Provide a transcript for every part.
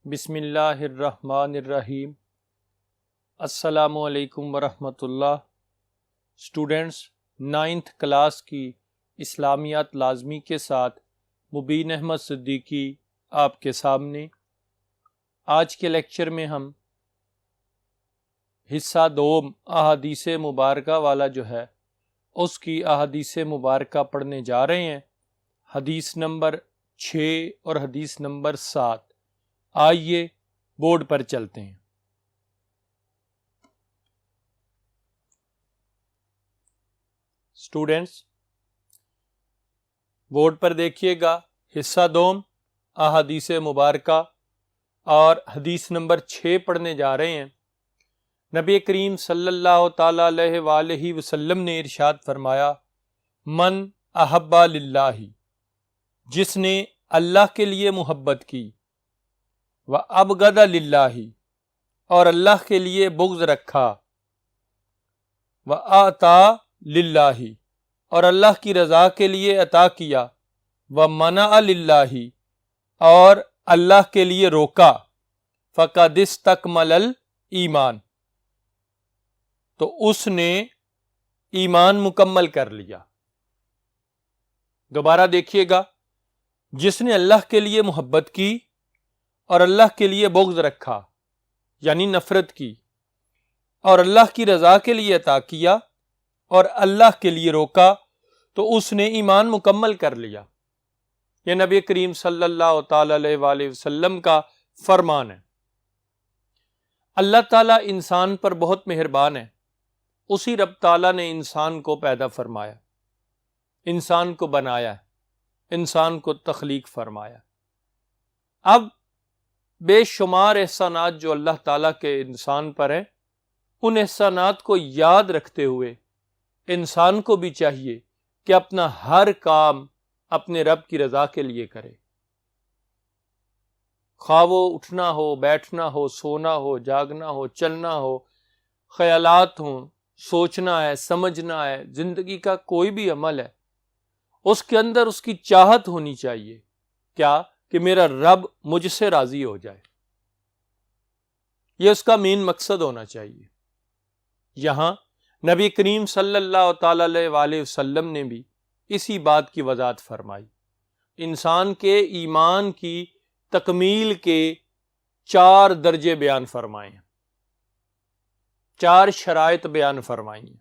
بسم اللہ الرحمن الرحیم۔ السلام علیکم ورحمۃ اللہ۔ اسٹوڈنٹس، 9th کلاس کی اسلامیات لازمی کے ساتھ مبین احمد صدیقی آپ کے سامنے۔ آج کے لیکچر میں ہم حصہ دوم احادیث مبارکہ والا جو ہے اس کی احادیث مبارکہ پڑھنے جا رہے ہیں، حدیث نمبر 6 اور حدیث نمبر 7۔ آئیے بورڈ پر چلتے ہیں۔ اسٹوڈنٹس، بورڈ پر دیکھیے گا، حصہ دوم احادیث مبارکہ اور حدیث نمبر 6 پڑھنے جا رہے ہیں۔ نبی کریم صلی اللہ تعالی علیہ وآلہ وسلم نے ارشاد فرمایا، من احب للہ، جس نے اللہ کے لیے محبت کی، وَأَبْغَضَ لِلَّهِ، اور اللہ کے لیے بغض رکھا، وَآتَى لِلَّهِ، اور اللہ کی رضا کے لیے عطا کیا، وَمَنَعَ لِلَّهِ، اور اللہ کے لیے روکا، فَقَدِ اسْتَكْمَلَ الْإِيمَانَ، تو اس نے ایمان مکمل کر لیا۔ دوبارہ دیکھیے گا، جس نے اللہ کے لیے محبت کی اور اللہ کے لیے بغض رکھا یعنی نفرت کی، اور اللہ کی رضا کے لیے عطا کیا اور اللہ کے لیے روکا، تو اس نے ایمان مکمل کر لیا۔ یہ نبی کریم صلی اللہ تعالی علیہ وآلہ وسلم کا فرمان ہے۔ اللہ تعالیٰ انسان پر بہت مہربان ہے۔ اسی رب تعالیٰ نے انسان کو پیدا فرمایا، انسان کو بنایا، انسان کو تخلیق فرمایا۔ اب بے شمار احسانات جو اللہ تعالیٰ کے انسان پر ہیں، ان احسانات کو یاد رکھتے ہوئے انسان کو بھی چاہیے کہ اپنا ہر کام اپنے رب کی رضا کے لیے کرے، خواہ وہ اٹھنا ہو، بیٹھنا ہو، سونا ہو، جاگنا ہو، چلنا ہو، خیالات ہوں، سوچنا ہے، سمجھنا ہے، زندگی کا کوئی بھی عمل ہے، اس کے اندر اس کی چاہت ہونی چاہیے کیا کہ میرا رب مجھ سے راضی ہو جائے۔ یہ اس کا مین مقصد ہونا چاہیے۔ یہاں نبی کریم صلی اللہ تعالی علیہ وآلہ وسلم نے بھی اسی بات کی وضاحت فرمائی۔ انسان کے ایمان کی تکمیل کے 4 درجے بیان فرمائے ہیں، 4 شرائط بیان فرمائی ہیں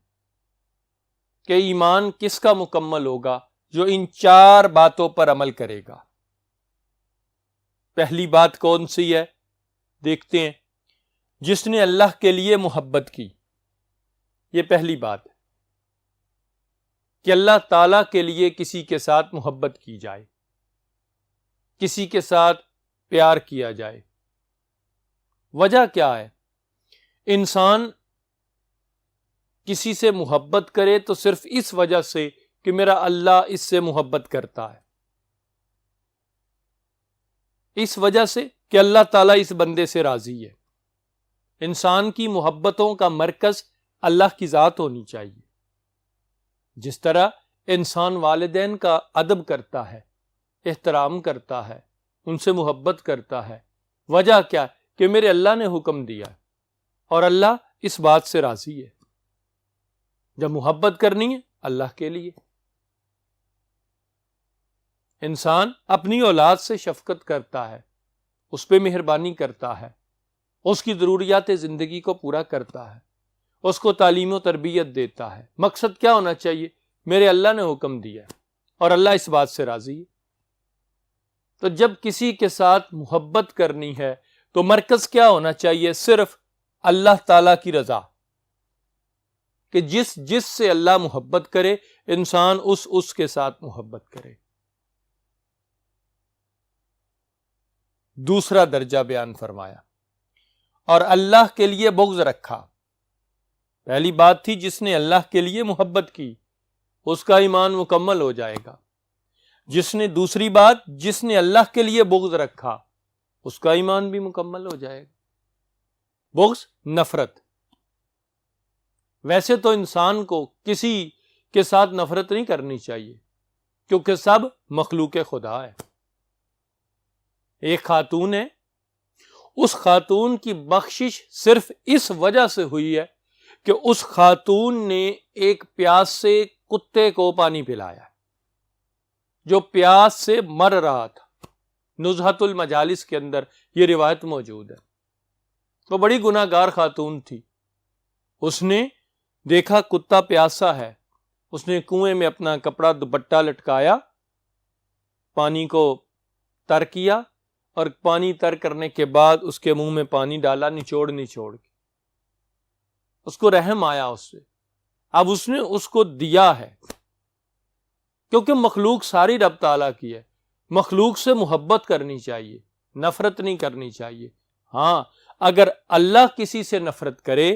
کہ ایمان کس کا مکمل ہوگا، جو ان 4 باتوں پر عمل کرے گا۔ پہلی بات کون سی ہے؟ دیکھتے ہیں، جس نے اللہ کے لیے محبت کی۔ یہ پہلی بات ہے کہ اللہ تعالیٰ کے لیے کسی کے ساتھ محبت کی جائے، کسی کے ساتھ پیار کیا جائے۔ وجہ کیا ہے؟ انسان کسی سے محبت کرے تو صرف اس وجہ سے کہ میرا اللہ اس سے محبت کرتا ہے، اس وجہ سے کہ اللہ تعالیٰ اس بندے سے راضی ہے۔ انسان کی محبتوں کا مرکز اللہ کی ذات ہونی چاہیے۔ جس طرح انسان والدین کا ادب کرتا ہے، احترام کرتا ہے، ان سے محبت کرتا ہے، وجہ کیا؟ کہ میرے اللہ نے حکم دیا ہے اور اللہ اس بات سے راضی ہے۔ جب محبت کرنی ہے اللہ کے لیے۔ انسان اپنی اولاد سے شفقت کرتا ہے، اس پہ مہربانی کرتا ہے، اس کی ضروریات زندگی کو پورا کرتا ہے، اس کو تعلیم و تربیت دیتا ہے۔ مقصد کیا ہونا چاہیے؟ میرے اللہ نے حکم دیا ہے اور اللہ اس بات سے راضی ہے۔ تو جب کسی کے ساتھ محبت کرنی ہے تو مرکز کیا ہونا چاہیے؟ صرف اللہ تعالیٰ کی رضا، کہ جس سے اللہ محبت کرے انسان اس کے ساتھ محبت کرے۔ دوسرا درجہ بیان فرمایا، اور اللہ کے لیے بغض رکھا۔ پہلی بات تھی جس نے اللہ کے لیے محبت کی، اس کا ایمان مکمل ہو جائے گا۔ دوسری بات، جس نے اللہ کے لیے بغض رکھا، اس کا ایمان بھی مکمل ہو جائے گا۔ بغض نفرت۔ ویسے تو انسان کو کسی کے ساتھ نفرت نہیں کرنی چاہیے، کیونکہ سب مخلوق خدا ہے۔ ایک خاتون ہے، اس خاتون کی بخشش صرف اس وجہ سے ہوئی ہے کہ اس خاتون نے ایک پیاس سے کتے کو پانی پلایا جو پیاس سے مر رہا تھا۔ نزہت المجالس کے اندر یہ روایت موجود ہے۔ وہ بڑی گناہ گار خاتون تھی، اس نے دیکھا کتا پیاسا ہے، اس نے کنویں میں اپنا کپڑا دوپٹہ لٹکایا، پانی کو تر کیا، اور پانی تر کرنے کے بعد اس کے منہ میں پانی ڈالا نچوڑ کے۔ اس کو رحم آیا اس سے، اب اس نے اس کو دیا ہے، کیونکہ مخلوق ساری رب تعالیٰ کی ہے، مخلوق سے محبت کرنی چاہیے، نفرت نہیں کرنی چاہیے۔ ہاں اگر اللہ کسی سے نفرت کرے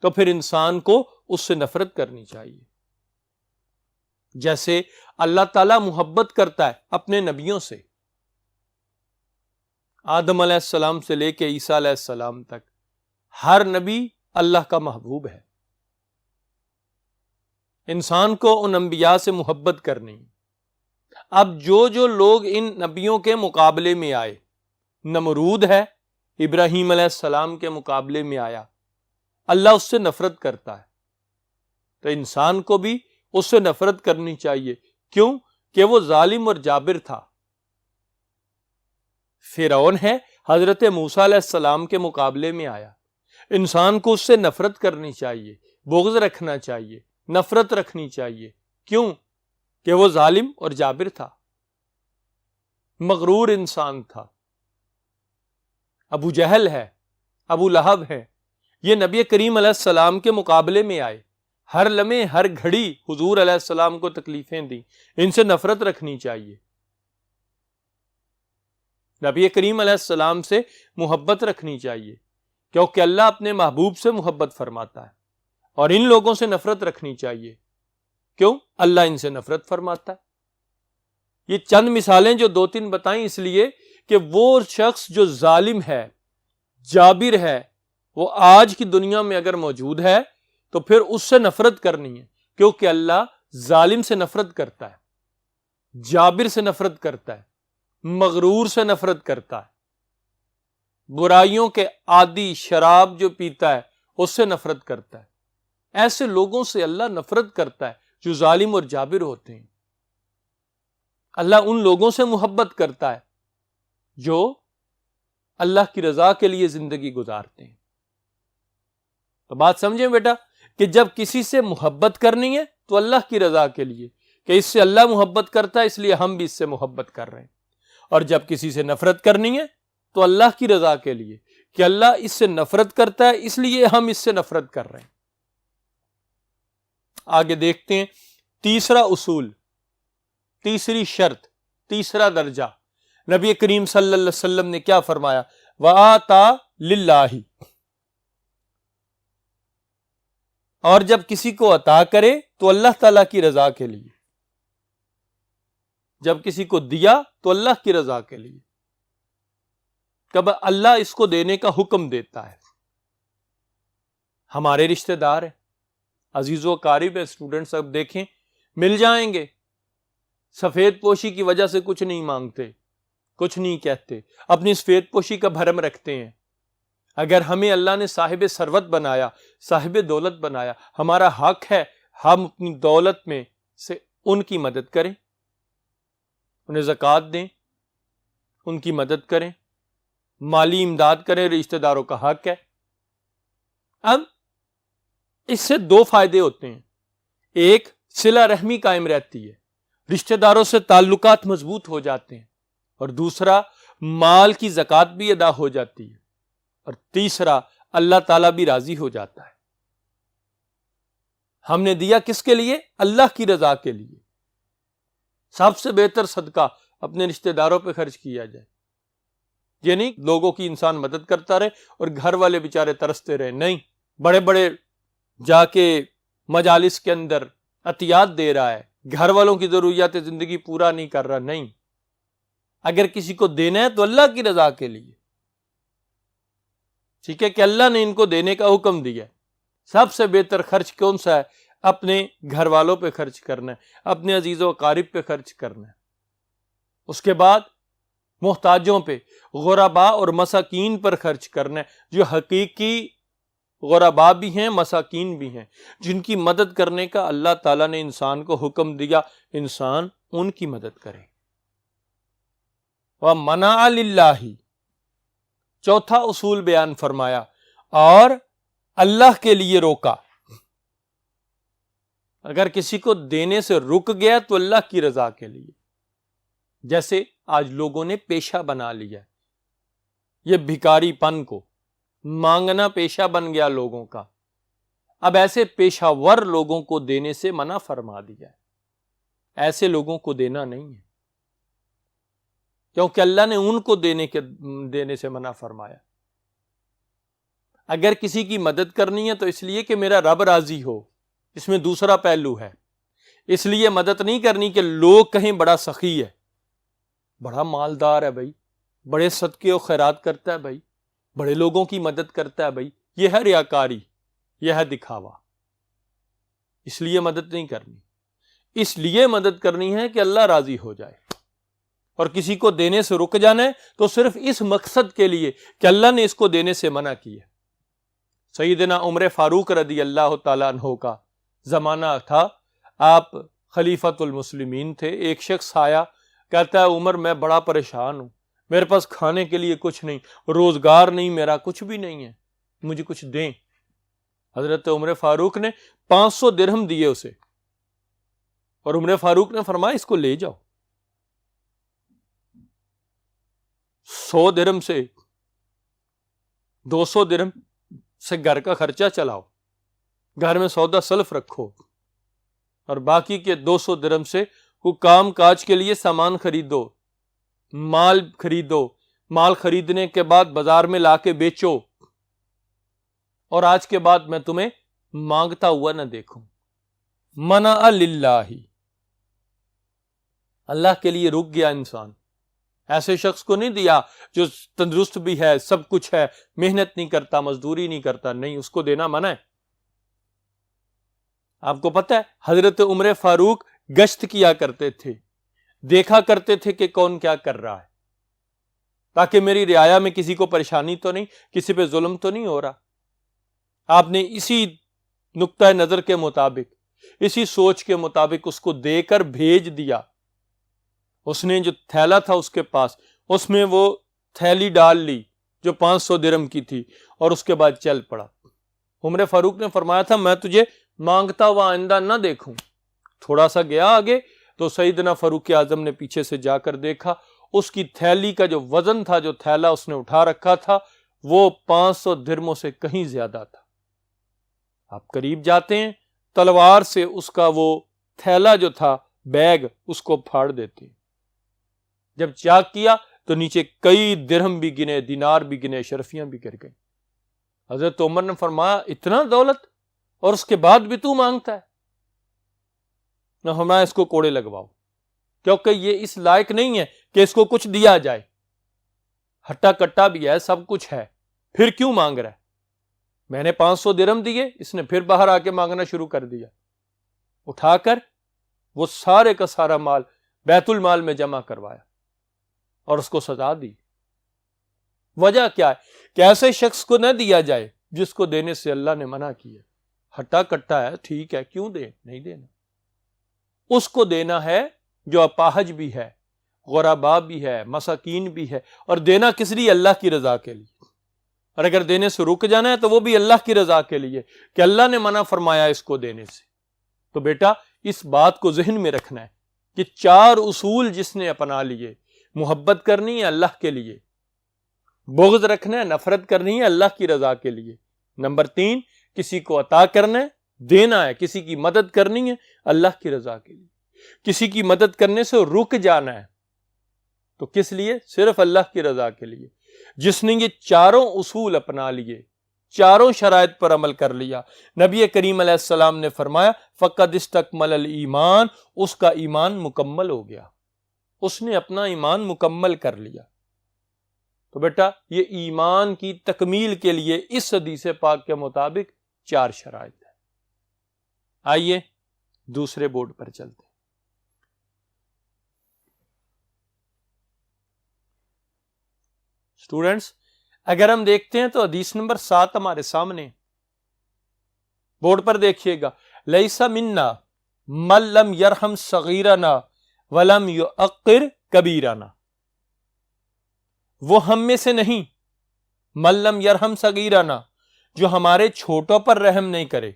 تو پھر انسان کو اس سے نفرت کرنی چاہیے، جیسے اللہ تعالیٰ محبت کرتا ہے اپنے نبیوں سے، آدم علیہ السلام سے لے کے عیسیٰ علیہ السلام تک ہر نبی اللہ کا محبوب ہے۔ انسان کو ان انبیاء سے محبت کرنی۔ اب جو لوگ ان نبیوں کے مقابلے میں آئے، نمرود ہے ابراہیم علیہ السلام کے مقابلے میں آیا، اللہ اس سے نفرت کرتا ہے، تو انسان کو بھی اس سے نفرت کرنی چاہیے۔ کیوں؟ کہ وہ ظالم اور جابر تھا۔ فرعون ہے حضرت موسیٰ علیہ السلام کے مقابلے میں آیا، انسان کو اس سے نفرت کرنی چاہیے، بغض رکھنا چاہیے، نفرت رکھنی چاہیے۔ کیوں؟ کہ وہ ظالم اور جابر تھا، مغرور انسان تھا۔ ابو جہل ہے، ابو لہب ہے، یہ نبی کریم علیہ السلام کے مقابلے میں آئے، ہر لمحے ہر گھڑی حضور علیہ السلام کو تکلیفیں دیں، ان سے نفرت رکھنی چاہیے، نبی کریم علیہ السلام سے محبت رکھنی چاہیے، کیونکہ اللہ اپنے محبوب سے محبت فرماتا ہے، اور ان لوگوں سے نفرت رکھنی چاہیے۔ کیوں؟ اللہ ان سے نفرت فرماتا ہے۔ یہ چند مثالیں جو دو تین بتائیں اس لیے کہ وہ شخص جو ظالم ہے، جابر ہے، وہ آج کی دنیا میں اگر موجود ہے تو پھر اس سے نفرت کرنی ہے، کیونکہ اللہ ظالم سے نفرت کرتا ہے، جابر سے نفرت کرتا ہے، مغرور سے نفرت کرتا ہے، برائیوں کے عادی، شراب جو پیتا ہے اس سے نفرت کرتا ہے۔ ایسے لوگوں سے اللہ نفرت کرتا ہے جو ظالم اور جابر ہوتے ہیں۔ اللہ ان لوگوں سے محبت کرتا ہے جو اللہ کی رضا کے لیے زندگی گزارتے ہیں۔ تو بات سمجھیں بیٹا کہ جب کسی سے محبت کرنی ہے تو اللہ کی رضا کے لیے، کہ اس سے اللہ محبت کرتا ہے اس لیے ہم بھی اس سے محبت کر رہے ہیں، اور جب کسی سے نفرت کرنی ہے تو اللہ کی رضا کے لیے، کہ اللہ اس سے نفرت کرتا ہے اس لیے ہم اس سے نفرت کر رہے ہیں۔ آگے دیکھتے ہیں تیسرا اصول، تیسری شرط، تیسرا درجہ، نبی کریم صلی اللہ علیہ وسلم نے کیا فرمایا؟ وَآتَى لِلَّهِ، اور جب کسی کو عطا کرے تو اللہ تعالیٰ کی رضا کے لیے، جب کسی کو دیا تو اللہ کی رضا کے لیے، کب اللہ اس کو دینے کا حکم دیتا ہے۔ ہمارے رشتہ دار ہیں، عزیز و اقارب ہیں، اسٹوڈنٹس اب دیکھیں مل جائیں گے، سفید پوشی کی وجہ سے کچھ نہیں مانگتے، کچھ نہیں کہتے، اپنی سفید پوشی کا بھرم رکھتے ہیں۔ اگر ہمیں اللہ نے صاحب ثروت بنایا، صاحب دولت بنایا، ہمارا حق ہے ہم اپنی دولت میں سے ان کی مدد کریں، انہیں زکوٰۃ دیں، ان کی مدد کریں، مالی امداد کریں، رشتہ داروں کا حق ہے۔ اب اس سے دو فائدے ہوتے ہیں، ایک صلہ رحمی قائم رہتی ہے، رشتہ داروں سے تعلقات مضبوط ہو جاتے ہیں، اور دوسرا مال کی زکوٰۃ بھی ادا ہو جاتی ہے، اور تیسرا اللہ تعالیٰ بھی راضی ہو جاتا ہے۔ ہم نے دیا کس کے لیے؟ اللہ کی رضا کے لیے۔ سب سے بہتر صدقہ اپنے رشتہ داروں پہ خرچ کیا جائے، یہ نہیں لوگوں کی انسان مدد کرتا رہے اور گھر والے بیچارے ترستے رہے، نہیں، بڑے بڑے جا کے مجالس کے اندر عطیات دے رہا ہے، گھر والوں کی ضروریات زندگی پورا نہیں کر رہا، نہیں، اگر کسی کو دینا ہے تو اللہ کی رضا کے لیے، ٹھیک ہے، کہ اللہ نے ان کو دینے کا حکم دیا ہے۔ سب سے بہتر خرچ کون سا ہے؟ اپنے گھر والوں پہ خرچ کرنا ہے، اپنے عزیز و اقارب پہ خرچ کرنا ہے۔ اس کے بعد محتاجوں پہ، غرباء اور مساکین پر خرچ کرنا ہے، جو حقیقی غرباء بھی ہیں، مساکین بھی ہیں، جن کی مدد کرنے کا اللہ تعالیٰ نے انسان کو حکم دیا، انسان ان کی مدد کرے۔ وَمَنَعَ لِلَّهِ، چوتھا اصول بیان فرمایا، اور اللہ کے لیے روکا۔ اگر کسی کو دینے سے رک گیا تو اللہ کی رضا کے لیے۔ جیسے آج لوگوں نے پیشہ بنا لیا، یہ بھکاری پن کو، مانگنا پیشہ بن گیا لوگوں کا۔ اب ایسے پیشہ ور لوگوں کو دینے سے منع فرما دیا ہے، ایسے لوگوں کو دینا نہیں ہے، کیونکہ اللہ نے ان کو دینے سے منع فرمایا۔ اگر کسی کی مدد کرنی ہے تو اس لیے کہ میرا رب راضی ہو، اس میں دوسرا پہلو ہے۔ اس لیے مدد نہیں کرنی کہ لوگ کہیں بڑا سخی ہے، بڑا مالدار ہے بھائی، بڑے صدقے و خیرات کرتا ہے بھائی، بڑے لوگوں کی مدد کرتا ہے بھائی، یہ ہے ریاکاری، یہ ہے دکھاوا۔ اس لیے مدد نہیں کرنی، اس لیے مدد کرنی ہے کہ اللہ راضی ہو جائے۔ اور کسی کو دینے سے رک جانا ہے تو صرف اس مقصد کے لیے کہ اللہ نے اس کو دینے سے منع کیا۔ سیدنا عمر فاروق رضی اللہ تعالیٰ عنہ کا زمانہ تھا، آپ خلیفۃ المسلمین تھے۔ ایک شخص آیا، کہتا ہے عمر میں بڑا پریشان ہوں، میرے پاس کھانے کے لیے کچھ نہیں، روزگار نہیں، میرا کچھ بھی نہیں ہے، مجھے کچھ دیں۔ حضرت عمر فاروق نے 500 درہم دیے اسے، اور عمر فاروق نے فرمایا اس کو لے جاؤ، 100 درہم سے 200 درہم سے گھر کا خرچہ چلاؤ، گھر میں سودا سلف رکھو، اور باقی کے 200 درہم سے کوئی کام کاج کے لیے سامان خریدو، مال خریدو، مال خریدنے کے بعد بازار میں لا کے بیچو، اور آج کے بعد میں تمہیں مانگتا ہوا نہ دیکھوں۔ منع للہ، اللہ کے لیے رک گیا انسان۔ ایسے شخص کو نہیں دیا جو تندرست بھی ہے، سب کچھ ہے، محنت نہیں کرتا، مزدوری نہیں کرتا، نہیں، اس کو دینا منع ہے۔ آپ کو پتہ ہے حضرت عمر فاروق گشت کیا کرتے تھے، دیکھا کرتے تھے کہ کون کیا کر رہا ہے، تاکہ میری رعایا میں کسی کو پریشانی تو نہیں، کسی پہ ظلم تو نہیں ہو رہا۔ آپ نے اسی نقطہ نظر کے مطابق، اسی سوچ کے مطابق اس کو دے کر بھیج دیا۔ اس نے جو تھیلا تھا اس کے پاس، اس میں وہ تھیلی ڈال لی جو 500 درہم کی تھی، اور اس کے بعد چل پڑا۔ عمر فاروق نے فرمایا تھا میں تجھے مانگتا ہوا آئندہ نہ دیکھوں۔ تھوڑا سا گیا آگے تو سیدنا فاروق اعظم نے پیچھے سے جا کر دیکھا، اس کی تھیلی کا جو وزن تھا، جو تھیلا اس نے اٹھا رکھا تھا، وہ 500 درہموں سے کہیں زیادہ تھا۔ آپ قریب جاتے ہیں، تلوار سے اس کا وہ تھیلا جو تھا، بیگ، اس کو پھاڑ دیتے ہیں۔ جب چاک کیا تو نیچے کئی درہم بھی گنے، دینار بھی گنے، شرفیاں بھی گر گئیں۔ حضرت عمر نے فرمایا اتنا دولت اور اس کے بعد بھی تو مانگتا ہے؟ نہ، ہمارا اس کو کوڑے لگواؤ، کیونکہ یہ اس لائق نہیں ہے کہ اس کو کچھ دیا جائے، ہٹا کٹا بھی ہے، سب کچھ ہے، پھر کیوں مانگ رہا ہے؟ میں نے 500 درہم دیے، اس نے پھر باہر آ کے مانگنا شروع کر دیا۔ اٹھا کر وہ سارے کا سارا مال بیت المال میں جمع کروایا اور اس کو سزا دی۔ وجہ کیا ہے کہ ایسے شخص کو نہ دیا جائے جس کو دینے سے اللہ نے منع کیا۔ ہٹا کٹا ہے، ٹھیک ہے، کیوں دے؟ نہیں دینا۔ اس کو دینا ہے جو اپاہج بھی ہے، غرباء بھی ہے، مساکین بھی ہے، اور دینا کس لیے؟ اللہ کی رضا کے لیے۔ اور اگر دینے سے رک جانا ہے تو وہ بھی اللہ کی رضا کے لیے کہ اللہ نے منع فرمایا اس کو دینے سے۔ تو بیٹا اس بات کو ذہن میں رکھنا ہے کہ 4 اصول جس نے اپنا لیے، محبت کرنی ہے اللہ کے لیے، بغض رکھنا ہے، نفرت کرنی ہے اللہ کی رضا کے لیے، نمبر 3 کسی کو عطا کرنا ہے، دینا ہے، کسی کی مدد کرنی ہے اللہ کی رضا کے لیے، کسی کی مدد کرنے سے رک جانا ہے تو کس لیے؟ صرف اللہ کی رضا کے لیے۔ جس نے یہ 4 اصول اپنا لیے، 4 شرائط پر عمل کر لیا، نبی کریم علیہ السلام نے فرمایا فقد استکمل الایمان، اس کا ایمان مکمل ہو گیا، اس نے اپنا ایمان مکمل کر لیا۔ تو بیٹا یہ ایمان کی تکمیل کے لیے اس حدیث پاک کے مطابق 4 شرائط ہیں۔ آئیے دوسرے بورڈ پر چلتے ہیں۔ اسٹوڈنٹس اگر ہم دیکھتے ہیں تو حدیث نمبر 7 ہمارے سامنے، بورڈ پر دیکھیے گا، لیس منا من لم یرحم صغیرنا ولم یعقر کبیرنا، وہ ہم میں سے نہیں، من لم یرحم صغیرنا، جو ہمارے چھوٹوں پر رحم نہیں کرے،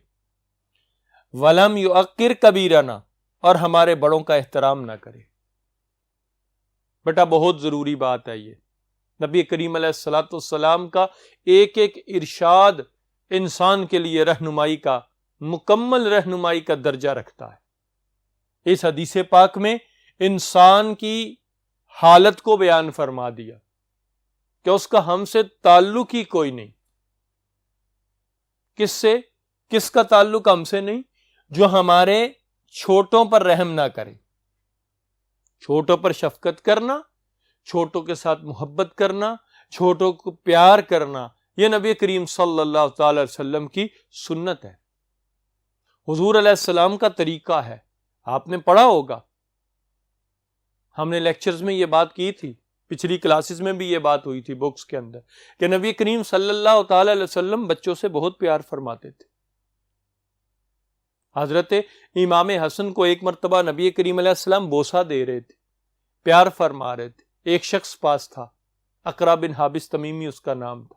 ولم یعقر کبیرنا، اور ہمارے بڑوں کا احترام نہ کرے۔ بیٹا بہت ضروری بات ہے یہ، نبی کریم علیہ الصلوۃ والسلام کا ایک ایک ارشاد انسان کے لیے رہنمائی کا، مکمل رہنمائی کا درجہ رکھتا ہے۔ اس حدیث پاک میں انسان کی حالت کو بیان فرما دیا کہ اس کا ہم سے تعلق ہی کوئی نہیں۔ کس سے؟ کس کا تعلق ہم سے نہیں؟ جو ہمارے چھوٹوں پر رحم نہ کرے، چھوٹوں پر شفقت کرنا، چھوٹوں کے ساتھ محبت کرنا، چھوٹوں کو پیار کرنا، یہ نبی کریم صلی اللہ تعالی وسلم کی سنت ہے، حضور علیہ السلام کا طریقہ ہے۔ آپ نے پڑھا ہوگا، ہم نے لیکچرز میں یہ بات کی تھی، پچھلی کلاسز میں بھی یہ بات ہوئی تھی بکس کے اندر، کہ نبی کریم صلی اللہ تعالی علیہ وسلم بچوں سے بہت پیار فرماتے تھے۔ حضرت امام حسن کو ایک مرتبہ نبی کریم علیہ السلام بوسہ دے رہے تھے، پیار فرما رہے تھے۔ ایک شخص پاس تھا، اقرا بن حابس تمیمی اس کا نام تھا،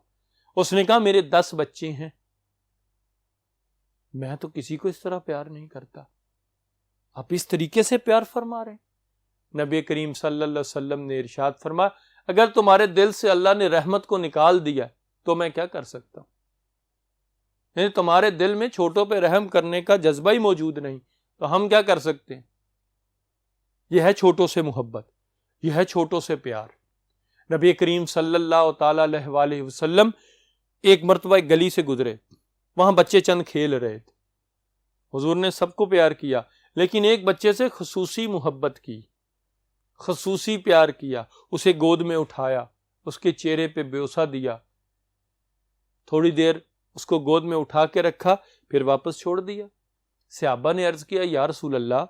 اس نے کہا میرے 10 بچے ہیں، میں تو کسی کو اس طرح پیار نہیں کرتا، آپ اس طریقے سے پیار فرما رہے ہیں۔ نبی کریم صلی اللہ علیہ وسلم نے ارشاد فرمایا اگر تمہارے دل سے اللہ نے رحمت کو نکال دیا تو میں کیا کر سکتا ہوں؟ یعنی تمہارے دل میں چھوٹوں پہ رحم کرنے کا جذبہ ہی موجود نہیں تو ہم کیا کر سکتے ہیں؟ یہ ہے چھوٹوں سے محبت، یہ ہے چھوٹوں سے پیار۔ نبی کریم صلی اللہ تعالی علیہ وآلہ وسلم ایک مرتبہ ایک گلی سے گزرے، وہاں بچے چند کھیل رہے تھے، حضور نے سب کو پیار کیا لیکن ایک بچے سے خصوصی محبت کی، خصوصی پیار کیا، اسے گود میں اٹھایا، اس کے چہرے پہ بوسہ دیا، تھوڑی دیر اس کو گود میں اٹھا کے رکھا، پھر واپس چھوڑ دیا۔ صحابہ نے عرض کیا یا رسول اللہ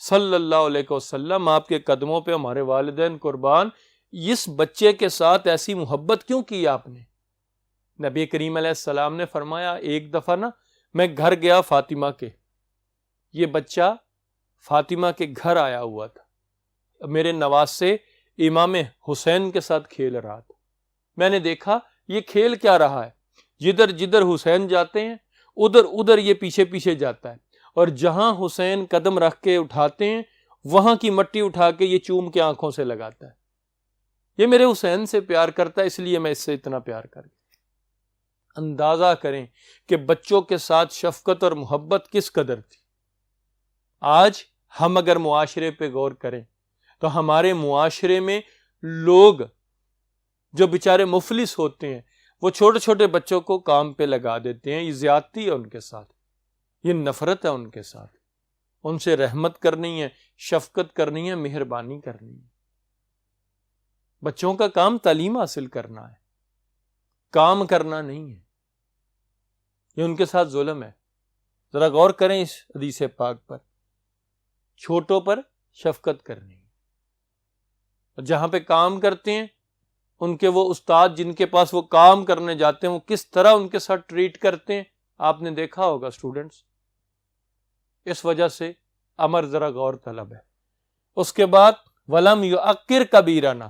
صلی اللہ علیہ وسلم، آپ کے قدموں پہ ہمارے والدین قربان، اس بچے کے ساتھ ایسی محبت کیوں کی آپ نے؟ نبی کریم علیہ السلام نے فرمایا ایک دفعہ نا میں گھر گیا فاطمہ کے، یہ بچہ فاطمہ کے گھر آیا ہوا تھا، میرے نواسے امام حسین کے ساتھ کھیل رہا تھا، میں نے دیکھا یہ کھیل کیا رہا ہے، جدھر جدھر حسین جاتے ہیں ادھر ادھر یہ پیچھے پیچھے جاتا ہے، اور جہاں حسین قدم رکھ کے اٹھاتے ہیں وہاں کی مٹی اٹھا کے یہ چوم کے آنکھوں سے لگاتا ہے، یہ میرے حسین سے پیار کرتا ہے اس لیے میں اس سے اتنا پیار کر گیا۔ اندازہ کریں کہ بچوں کے ساتھ شفقت اور محبت کس قدر تھی۔ آج ہم اگر معاشرے پہ غور کریں تو ہمارے معاشرے میں لوگ جو بیچارے مفلس ہوتے ہیں وہ چھوٹے چھوٹے بچوں کو کام پہ لگا دیتے ہیں، یہ زیادتی ہے ان کے ساتھ، یہ نفرت ہے ان کے ساتھ، ان سے رحمت کرنی ہے، شفقت کرنی ہے، مہربانی کرنی ہے۔ بچوں کا کام تعلیم حاصل کرنا ہے، کام کرنا نہیں ہے، یہ ان کے ساتھ ظلم ہے۔ ذرا غور کریں اس حدیث پاک پر، چھوٹوں پر شفقت کرنی ہے، اور جہاں پہ کام کرتے ہیں ان کے وہ استاد جن کے پاس وہ کام کرنے جاتے ہیں وہ کس طرح ان کے ساتھ ٹریٹ کرتے ہیں آپ نے دیکھا ہوگا اسٹوڈنٹس۔ اس وجہ سے امر ذرا غور طلب ہے۔ اس کے بعد وَلَمْ يُعَقِّرْ كَبِيرَنَا،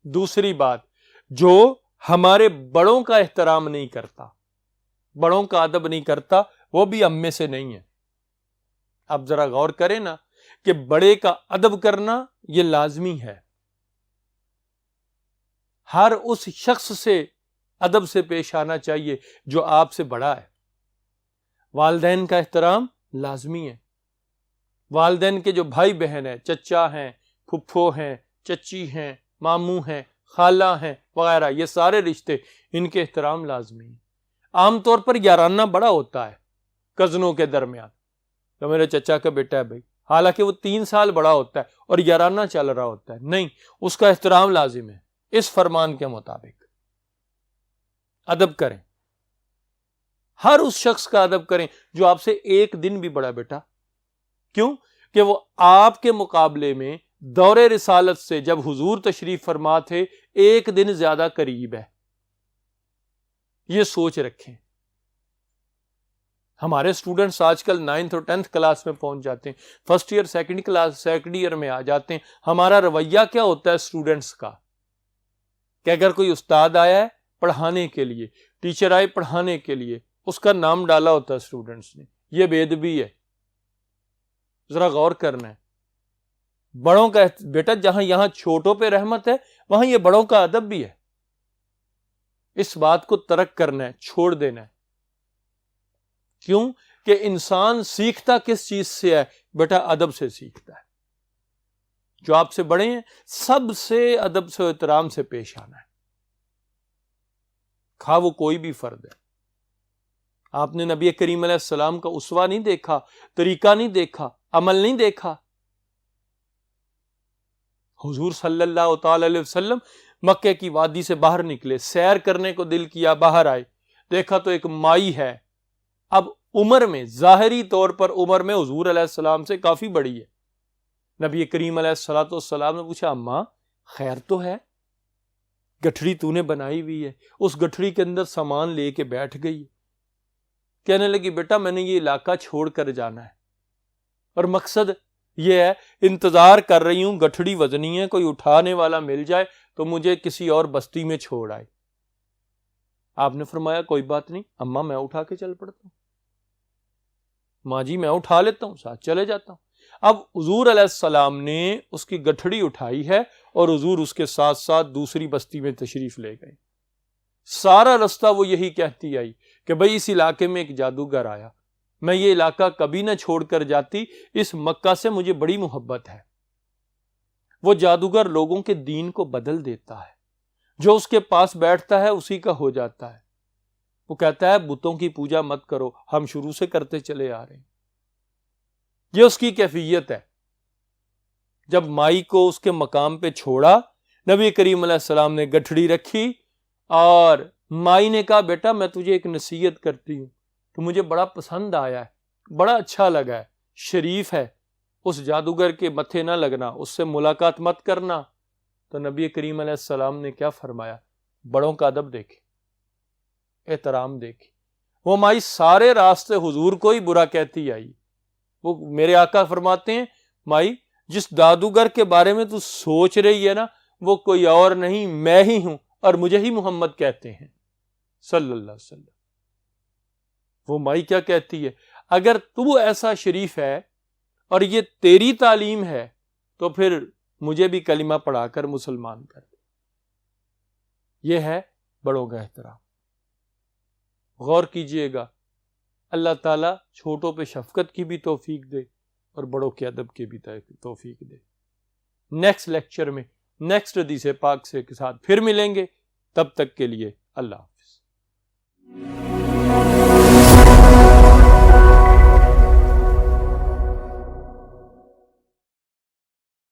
دوسری بات، جو ہمارے بڑوں کا احترام نہیں کرتا، بڑوں کا ادب نہیں کرتا، وہ بھی ہم میں سے نہیں ہے۔ اب ذرا غور کریں نا کہ بڑے کا ادب کرنا یہ لازمی ہے، ہر اس شخص سے ادب سے پیش آنا چاہیے جو آپ سے بڑا ہے۔ والدین کا احترام لازمی ہے، والدین کے جو بھائی بہن ہیں، چچا ہیں، پھپھو ہیں، چچی ہیں، ماموں ہیں، خالہ ہیں وغیرہ، یہ سارے رشتے ان کے احترام لازمی ہے۔ عام طور پر یارانہ بڑا ہوتا ہے کزنوں کے درمیان، تو میرے چچا کا بیٹا ہے بھائی، حالانکہ وہ 3 سال بڑا ہوتا ہے اور یارانہ چل رہا ہوتا ہے، نہیں، اس کا احترام لازم ہے۔ اس فرمان کے مطابق ادب کریں، ہر اس شخص کا ادب کریں جو آپ سے ایک دن بھی بڑا، بیٹا کیوں کہ وہ آپ کے مقابلے میں دور رسالت سے جب حضور تشریف فرما تھے ایک دن زیادہ قریب ہے، یہ سوچ رکھیں۔ ہمارے اسٹوڈنٹس آج کل 9th اور 10th کلاس میں پہنچ جاتے ہیں، فرسٹ ایئر سیکنڈ ایئر میں آ جاتے ہیں۔ ہمارا رویہ کیا ہوتا ہے اسٹوڈنٹس کا کہ اگر کوئی استاد آیا ہے پڑھانے کے لیے، ٹیچر آئے پڑھانے کے لیے، اس کا نام ڈالا ہوتا ہے اسٹوڈنٹس نے، یہ بے ادبی ہے۔ ذرا غور کرنا ہے، بڑوں کا بیٹا جہاں یہاں چھوٹوں پہ رحمت ہے وہاں یہ بڑوں کا ادب بھی ہے۔ اس بات کو ترک کرنا ہے، چھوڑ دینا ہے۔ کیوں کہ انسان سیکھتا کس چیز سے ہے؟ بیٹا ادب سے سیکھتا ہے۔ جو آپ سے بڑے ہیں سب سے ادب سے احترام سے پیش آنا ہے، خواہ وہ کوئی بھی فرد ہے۔ آپ نے نبی کریم علیہ السلام کا اسوہ نہیں دیکھا، طریقہ نہیں دیکھا، عمل نہیں دیکھا؟ حضور صلی اللہ تعالی علیہ وسلم مکے کی وادی سے باہر نکلے، سیر کرنے کو دل کیا، باہر آئے، دیکھا تو ایک مائی ہے، اب عمر میں، ظاہری طور پر عمر میں حضور علیہ السلام سے کافی بڑی ہے۔ نبی کریم علیہ السلام نے پوچھا اماں خیر تو ہے؟ گٹھڑی تو نے بنائی ہوئی ہے، اس گٹھڑی کے اندر سامان لے کے بیٹھ گئی، کہنے لگی بیٹا میں نے یہ علاقہ چھوڑ کر جانا ہے، اور مقصد یہ ہے انتظار کر رہی ہوں، گٹھڑی وزنی ہے، کوئی اٹھانے والا مل جائے تو مجھے کسی اور بستی میں چھوڑ آئے۔ آپ نے فرمایا کوئی بات نہیں اماں، میں اٹھا کے چل پڑتا ہوں، ماں جی میں اٹھا لیتا ہوں، ساتھ چلے جاتا ہوں۔ اب حضور علیہ السلام نے اس کی گٹھڑی اٹھائی ہے اور حضور اس کے ساتھ ساتھ دوسری بستی میں تشریف لے گئے۔ سارا رستہ وہ یہی کہتی آئی کہ بھئی اس علاقے میں ایک جادوگر آیا، میں یہ علاقہ کبھی نہ چھوڑ کر جاتی، اس مکہ سے مجھے بڑی محبت ہے۔ وہ جادوگر لوگوں کے دین کو بدل دیتا ہے، جو اس کے پاس بیٹھتا ہے اسی کا ہو جاتا ہے۔ وہ کہتا ہے بتوں کی پوجا مت کرو، ہم شروع سے کرتے چلے آ رہے ہیں۔ یہ اس کی کیفیت ہے۔ جب مائی کو اس کے مقام پہ چھوڑا، نبی کریم علیہ السلام نے گٹھڑی رکھی اور مائی نے کہا بیٹا میں تجھے ایک نصیحت کرتی ہوں، تو مجھے بڑا پسند آیا ہے، بڑا اچھا لگا ہے، شریف ہے، اس جادوگر کے متھے نہ لگنا، اس سے ملاقات مت کرنا۔ تو نبی کریم علیہ السلام نے کیا فرمایا؟ بڑوں کا ادب دیکھے، احترام دیکھے۔ وہ مائی سارے راستے حضور کو ہی برا کہتی آئی۔ وہ میرے آقا فرماتے ہیں مائی جس جادوگر کے بارے میں تو سوچ رہی ہے نا وہ کوئی اور نہیں میں ہی ہوں، اور مجھے ہی محمد کہتے ہیں صلی اللہ علیہ وسلم۔ وہ مائی کیا کہتی ہے؟ اگر تو ایسا شریف ہے اور یہ تیری تعلیم ہے تو پھر مجھے بھی کلمہ پڑھا کر مسلمان کر دے۔ یہ ہے بڑوں کا احترام۔ غور کیجئے گا، اللہ تعالیٰ چھوٹوں پہ شفقت کی بھی توفیق دے اور بڑوں کے ادب کی بھی توفیق دے۔ نیکسٹ لیکچر میں نیکسٹ حدیث پاک سے کے ساتھ پھر ملیں گے، تب تک کے لیے اللہ حافظ۔